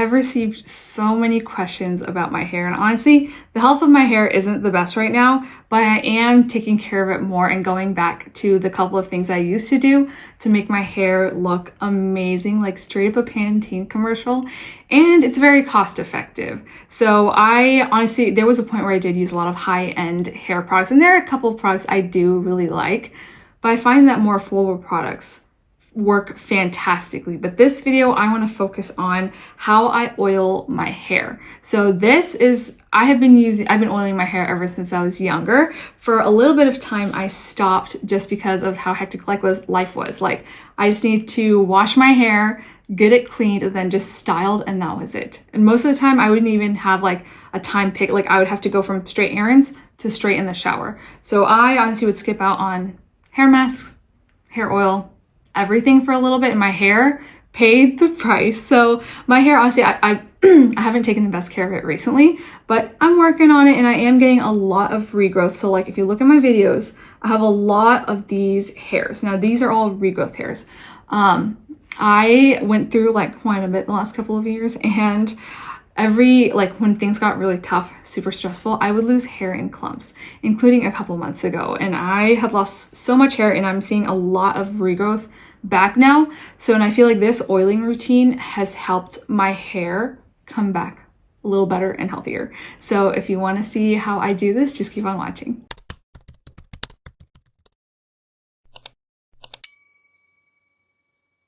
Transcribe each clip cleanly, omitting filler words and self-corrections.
have received so many questions about my hair, and honestly, the health of my hair isn't the best right now, but I am taking care of it more and going back to the couple of things I used to do to make my hair look amazing, like straight up a Pantene commercial, and it's very cost effective. So I honestly, there was a point where I did use a lot of high-end hair products, and there are a couple of products I do really like, but I find that more affordable products work fantastically. But this video, I want to focus on how I oil my hair. So this is, I've been oiling my hair ever since I was younger. For a little bit of time, I stopped just because of how hectic life was. Like, I just need to wash my hair, get it cleaned, and then just styled, and that was it. And most of the time, I wouldn't even have like a time pick. Like, I would have to go from straight errands to straight in the shower. So I honestly would skip out on hair masks, hair oil, everything for a little bit, and my hair paid the price. So my hair, honestly, I haven't taken the best care of it recently, but I'm working on it, and I am getting a lot of regrowth. So like, if you look at my videos, I have a lot of these hairs. Now these are all regrowth hairs. I went through like quite a bit the last couple of years, and when things got really tough, super stressful, I would lose hair in clumps, including a couple months ago. And I had lost so much hair, and I'm seeing a lot of regrowth back now. So, and I feel like this oiling routine has helped my hair come back a little better and healthier. So if you want to see how I do this, just keep on watching.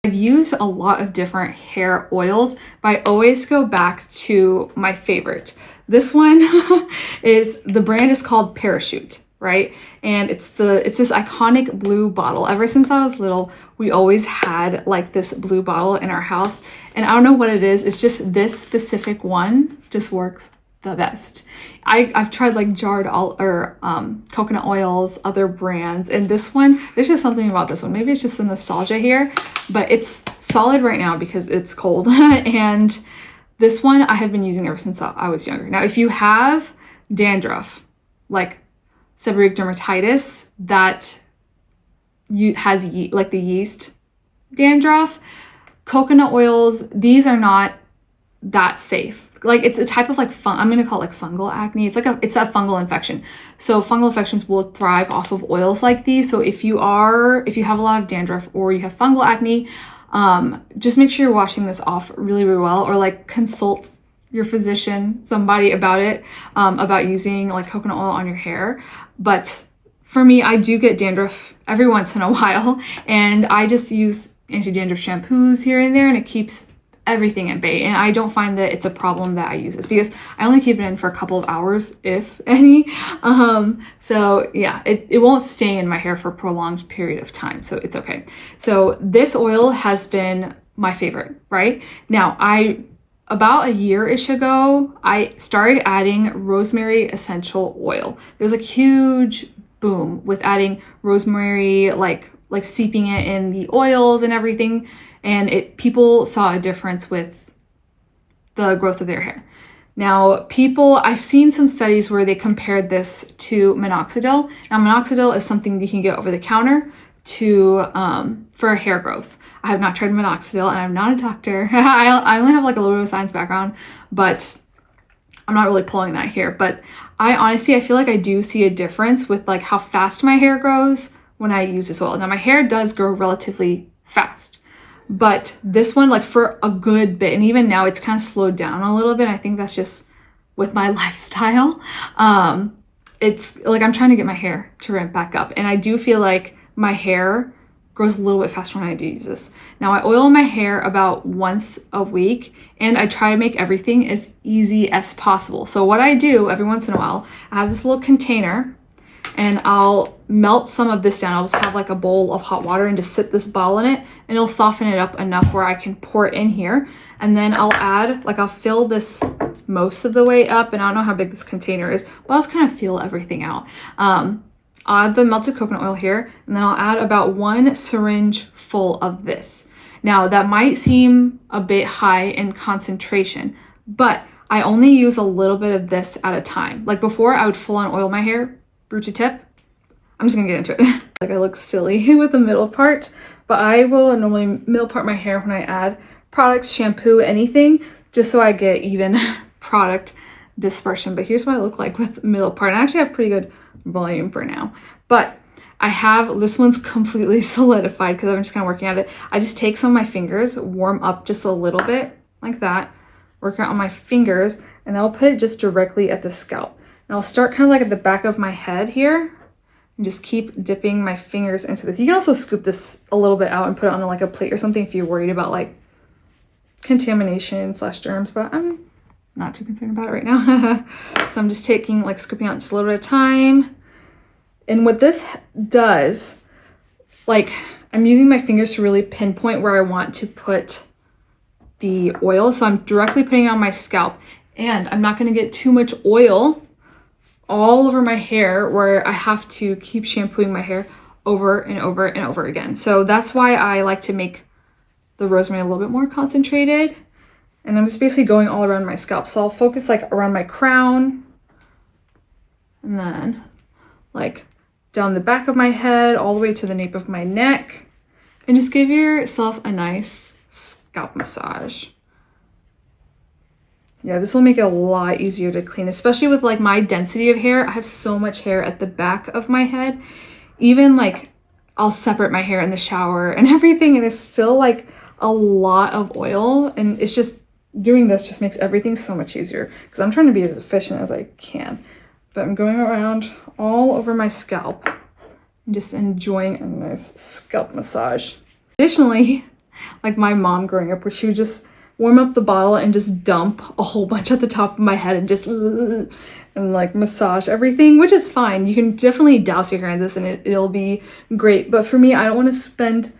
I've used a lot of different hair oils, but I always go back to my favorite. This one the brand is called Parachute, right? And it's this iconic blue bottle. Ever since I was little, we always had like this blue bottle in our house. And I don't know what it is. It's just this specific one just works the best. I've tried like jarred coconut oils, other brands, and this one, there's just something about this one. Maybe it's just the nostalgia here, but it's solid right now because it's cold. And this one I have been using ever since I was younger. Now, if you have dandruff, like seborrheic dermatitis that has like the yeast dandruff, coconut oils, these are not that safe. Like, it's a type of like I'm gonna call it like fungal acne. It's a fungal infection. So fungal infections will thrive off of oils like these. So if you have a lot of dandruff or you have fungal acne, just make sure you're washing this off really, really well, or like consult your physician, somebody about it, about using like coconut oil on your hair. But for me, I do get dandruff every once in a while, and I just use anti-dandruff shampoos here and there, and it keeps everything at bay. And I don't find that it's a problem that I use this, because I only keep it in for a couple of hours, if any. So yeah, it won't stay in my hair for a prolonged period of time, so it's okay. So this oil has been my favorite, right? Now, about a year-ish ago, I started adding rosemary essential oil. There's a huge boom with adding rosemary, like seeping it in the oils and everything. And people saw a difference with the growth of their hair. Now, I've seen some studies where they compared this to minoxidil. Now, minoxidil is something you can get over the counter for hair growth. I have not tried minoxidil, and I'm not a doctor. I only have like a little bit of science background, but I'm not really pulling that here. But I feel like I do see a difference with like how fast my hair grows when I use this oil. Now, my hair does grow relatively fast, but this one, like for a good bit, and even now it's kind of slowed down a little bit. I think that's just with my lifestyle. It's like I'm trying to get my hair to ramp back up, and I do feel like my hair grows a little bit faster when I do use this. Now, I oil my hair about once a week, and I try to make everything as easy as possible. So what I do every once in a while, I have this little container, and I'll melt some of this down. I'll just have like a bowl of hot water and just sit this bottle in it, and it'll soften it up enough where I can pour it in here. And then I'll fill this most of the way up, and I don't know how big this container is, but I'll just kind of feel everything out. I'll add the melted coconut oil here, and then I'll add about 1 syringe full of this. Now, that might seem a bit high in concentration, but I only use a little bit of this at a time. Like before, I would full on oil my hair, root to tip. I'm just gonna get into it. Like, I look silly with the middle part, but I will normally middle part my hair when I add products, shampoo, anything, just so I get even product dispersion. But here's what I look like with the middle part. And I actually have pretty good volume for now. But I have, this one's completely solidified because I'm just kind of working at it. I just take some of my fingers, warm up just a little bit like that, working on my fingers, and I'll put it just directly at the scalp. And I'll start kind of like at the back of my head here and just keep dipping my fingers into this. You can also scoop this a little bit out and put it on like a plate or something if you're worried about like contamination / germs, but I'm not too concerned about it right now. So I'm just taking, like, scooping out just a little bit of time. And what this does, like, I'm using my fingers to really pinpoint where I want to put the oil. So I'm directly putting it on my scalp, and I'm not going to get too much oil all over my hair where I have to keep shampooing my hair over and over and over again. So that's why I like to make the rosemary a little bit more concentrated. And I'm just basically going all around my scalp. So I'll focus like around my crown, and then like down the back of my head, all the way to the nape of my neck, and just give yourself a nice scalp massage. Yeah, this will make it a lot easier to clean, especially with like my density of hair. I have so much hair at the back of my head. Even like I'll separate my hair in the shower and everything, and it's still like a lot of oil, and it's just, doing this just makes everything so much easier because I'm trying to be as efficient as I can. But I'm going around all over my scalp and just enjoying a nice scalp massage. Additionally, like my mom growing up, where she would just warm up the bottle and just dump a whole bunch at the top of my head and just and like massage everything, which is fine. You can definitely douse your hair in this and it'll be great. But for me, I don't want to spend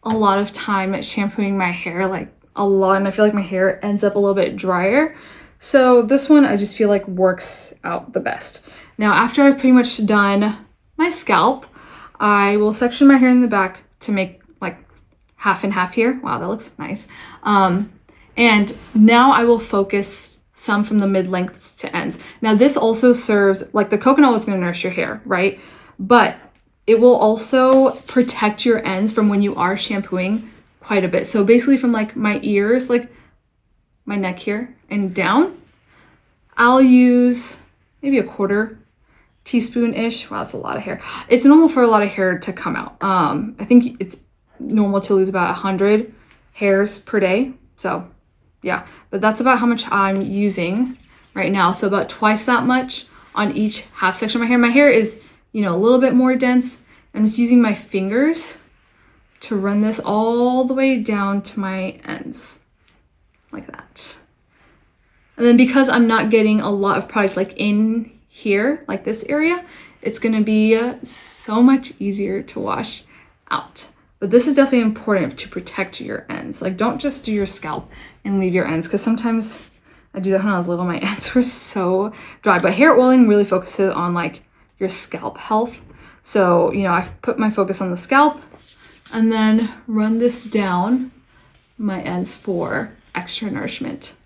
a lot of time shampooing my hair, like a lot, and I feel like my hair ends up a little bit drier. So this one I just feel like works out the best. Now after I've pretty much done my scalp, I will section my hair in the back to make like half and half here. Wow, that looks nice. And now I will focus some from the mid-lengths to ends. Now this also serves, like the coconut oil is going to nourish your hair, right? But it will also protect your ends from when you are shampooing quite a bit. So basically from like my ears, like my neck here and down, I'll use maybe a 1/4 teaspoon-ish. Wow, that's a lot of hair. It's normal for a lot of hair to come out. I think it's normal to lose about 100 hairs per day. So yeah, but that's about how much I'm using right now. So about twice that much on each half section of my hair. My hair is, you know, a little bit more dense. I'm just using my fingers to run this all the way down to my ends like that. And then because I'm not getting a lot of product like in here, like this area, it's gonna be so much easier to wash out. But this is definitely important to protect your ends. Like don't just do your scalp and leave your ends, because sometimes I do that when I was little, my ends were so dry. But hair oiling really focuses on like your scalp health. So, you know, I've put my focus on the scalp and then run this down my ends for extra nourishment.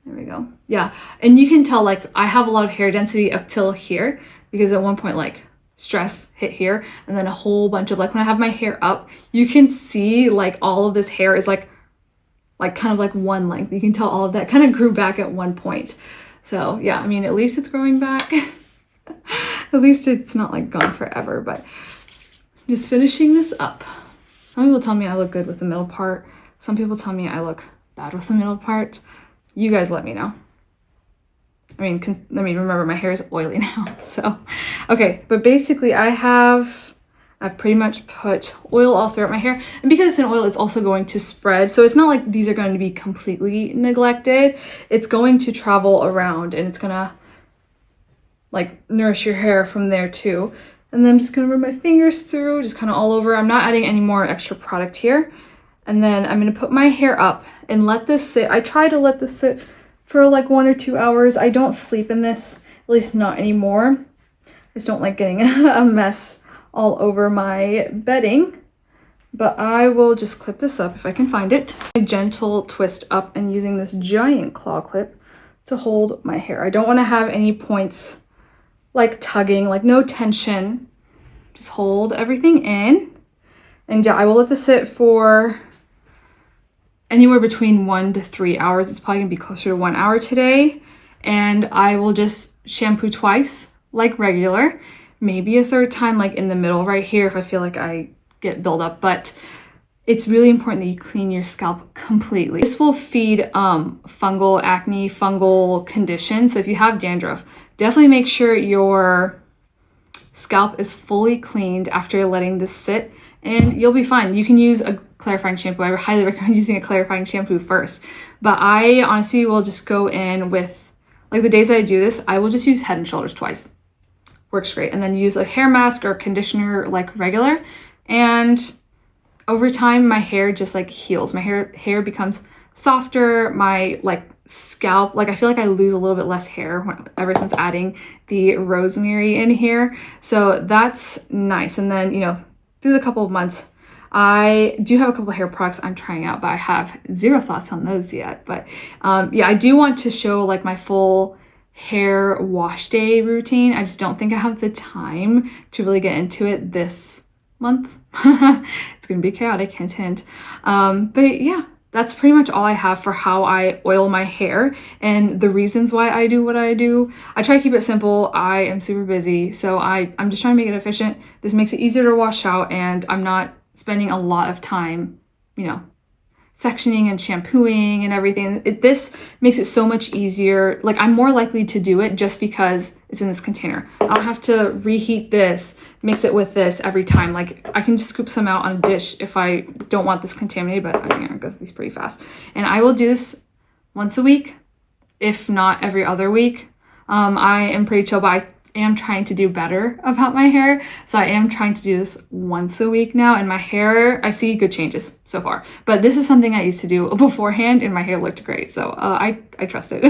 There we go. Yeah, and you can tell like I have a lot of hair density up till here because at one point like stress hit here, and then a whole bunch of, like when I have my hair up, you can see like all of this hair is like kind of like one length. You can tell all of that kind of grew back at one point. So yeah, I mean, at least it's growing back. At least it's not like gone forever, but just finishing this up. Some people tell me I look good with the middle part. Some people tell me I look bad with the middle part. You guys let me know. I mean, remember my hair is oily now, so. Okay, but basically I've pretty much put oil all throughout my hair. And because it's an oil, it's also going to spread. So it's not like these are going to be completely neglected. It's going to travel around and it's gonna like nourish your hair from there too. And then I'm just gonna run my fingers through, just kind of all over. I'm not adding any more extra product here. And then I'm gonna put my hair up and let this sit. I try to let this sit for like 1 or 2 hours. I don't sleep in this, at least not anymore. I just don't like getting a mess all over my bedding. But I will just clip this up if I can find it. A gentle twist up and using this giant claw clip to hold my hair. I don't want to have any points like tugging, like no tension. Just hold everything in. And yeah, I will let this sit for anywhere between 1 to 3 hours. It's probably gonna be closer to 1 hour today. And I will just shampoo twice like regular, maybe a third time like in the middle right here if I feel like I get buildup, but it's really important that you clean your scalp completely. This will feed fungal acne, fungal conditions. So if you have dandruff, definitely make sure your scalp is fully cleaned after letting this sit, and you'll be fine. You can use a clarifying shampoo. I highly recommend using a clarifying shampoo first, but I honestly will just go in with, like the days that I do this, I will just use Head and Shoulders twice. Works great. And then use a hair mask or conditioner like regular, and over time my hair just like heals. My hair becomes softer. My like scalp, like I feel like I lose a little bit less hair ever since adding the rosemary in here, so that's nice. And then, you know, through the couple of months, I do have a couple of hair products I'm trying out, but I have zero thoughts on those yet. But yeah, I do want to show like my full hair wash day routine. I just don't think I have the time to really get into it this month. It's gonna be chaotic, hint hint. But yeah, that's pretty much all I have for how I oil my hair and the reasons why I do what I do. I try to keep it simple. I am super busy, so I'm just trying to make it efficient. This makes it easier to wash out, and I'm not spending a lot of time, you know, sectioning and shampooing and everything. This makes it so much easier. Like, I'm more likely to do it just because it's in this container. I don't have to reheat this, mix it with this every time. Like, I can just scoop some out on a dish if I don't want this contaminated, but I'm gonna go through these pretty fast. And I will do this once a week, if not every other week. I am pretty chill, but I am trying to do better about my hair. So I am trying to do this once a week now, and my hair, I see good changes so far. But this is something I used to do beforehand, and my hair looked great. So I trust it.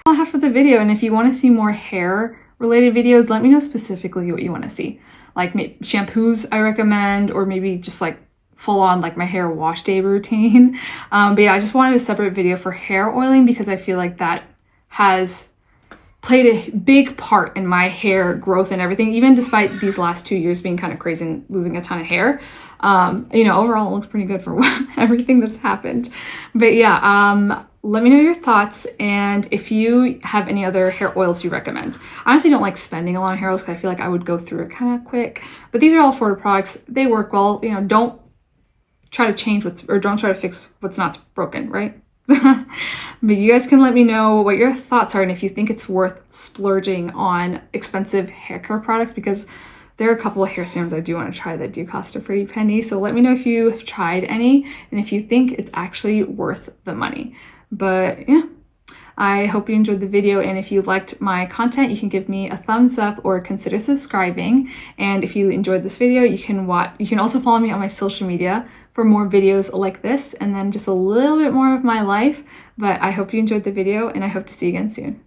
All I have for the video, and if you want to see more hair related videos, let me know specifically what you want to see. Like shampoos I recommend, or maybe just like full on like my hair wash day routine. But yeah, I just wanted a separate video for hair oiling because I feel like that has played a big part in my hair growth and everything, even despite these last 2 years being kind of crazy and losing a ton of hair. You know, overall it looks pretty good for everything that's happened. But yeah, let me know your thoughts, and if you have any other hair oils you recommend. I honestly don't like spending a lot of hair oils because I feel like I would go through it kind of quick, but these are all affordable products. They work well. You know, don't try to change don't try to fix what's not broken, right? But you guys can let me know what your thoughts are and if you think it's worth splurging on expensive hair care products, because there are a couple of hair serums I do want to try that do cost a pretty penny. So let me know if you have tried any and if you think it's actually worth the money. But yeah, I hope you enjoyed the video, and if you liked my content, you can give me a thumbs up or consider subscribing. And if you enjoyed this video, you can also follow me on my social media for more videos like this, and then just a little bit more of my life. But I hope you enjoyed the video, and I hope to see you again soon.